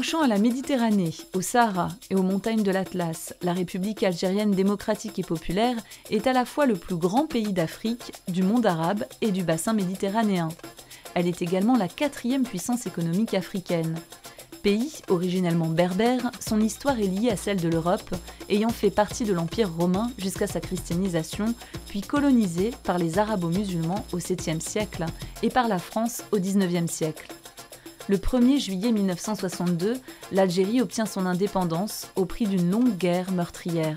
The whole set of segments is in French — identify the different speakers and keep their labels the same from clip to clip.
Speaker 1: Débouchant à la Méditerranée, au Sahara et aux montagnes de l'Atlas, la République algérienne démocratique et populaire est à la fois le plus grand pays d'Afrique, du monde arabe et du bassin méditerranéen. Elle est également la 4e puissance économique africaine. Pays originellement berbère, son histoire est liée à celle de l'Europe, ayant fait partie de l'Empire romain jusqu'à sa christianisation, puis colonisé par les arabo-musulmans au 7e siècle et par la France au 19e siècle. Le 1er juillet 1962, l'Algérie obtient son indépendance au prix d'une longue guerre meurtrière.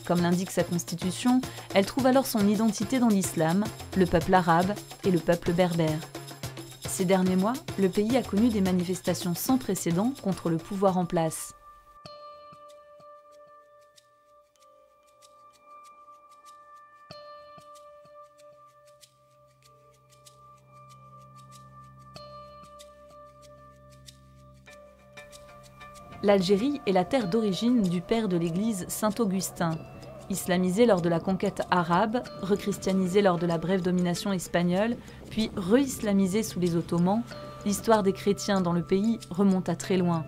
Speaker 1: Comme l'indique sa constitution, elle trouve alors son identité dans l'islam, le peuple arabe et le peuple berbère. Ces derniers mois, le pays a connu des manifestations sans précédent contre le pouvoir en place. L'Algérie est la terre d'origine du père de l'Église Saint-Augustin. Islamisé lors de la conquête arabe, rechristianisé lors de la brève domination espagnole, puis re-islamisé sous les Ottomans, l'histoire des chrétiens dans le pays remonte à très loin.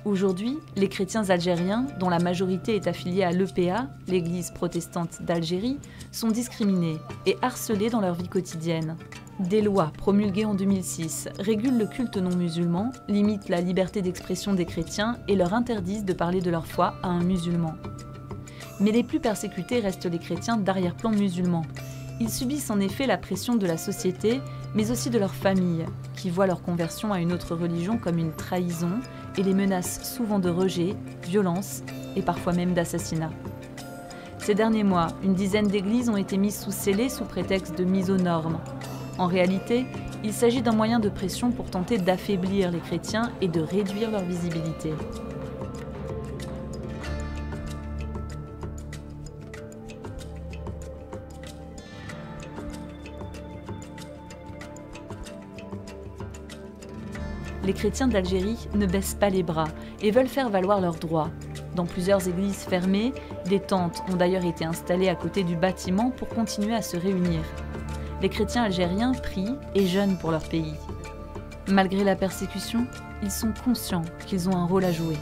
Speaker 1: Aujourd'hui, les chrétiens algériens, dont la majorité est affiliée à l'EPA, l'Église protestante d'Algérie, sont discriminés et harcelés dans leur vie quotidienne. Des lois promulguées en 2006 régulent le culte non musulman, limitent la liberté d'expression des chrétiens et leur interdisent de parler de leur foi à un musulman. Mais les plus persécutés restent les chrétiens d'arrière-plan musulman. Ils subissent en effet la pression de la société, mais aussi de leurs familles, qui voient leur conversion à une autre religion comme une trahison et les menacent souvent de rejet, violence et parfois même d'assassinat. Ces derniers mois, une dizaine d'églises ont été mises sous scellé sous prétexte de mise aux normes. En réalité, il s'agit d'un moyen de pression pour tenter d'affaiblir les chrétiens et de réduire leur visibilité. Les chrétiens d'Algérie ne baissent pas les bras et veulent faire valoir leurs droits. Dans plusieurs églises fermées, des tentes ont d'ailleurs été installées à côté du bâtiment pour continuer à se réunir. Les chrétiens algériens prient et jeûnent pour leur pays. Malgré la persécution, ils sont conscients qu'ils ont un rôle à jouer.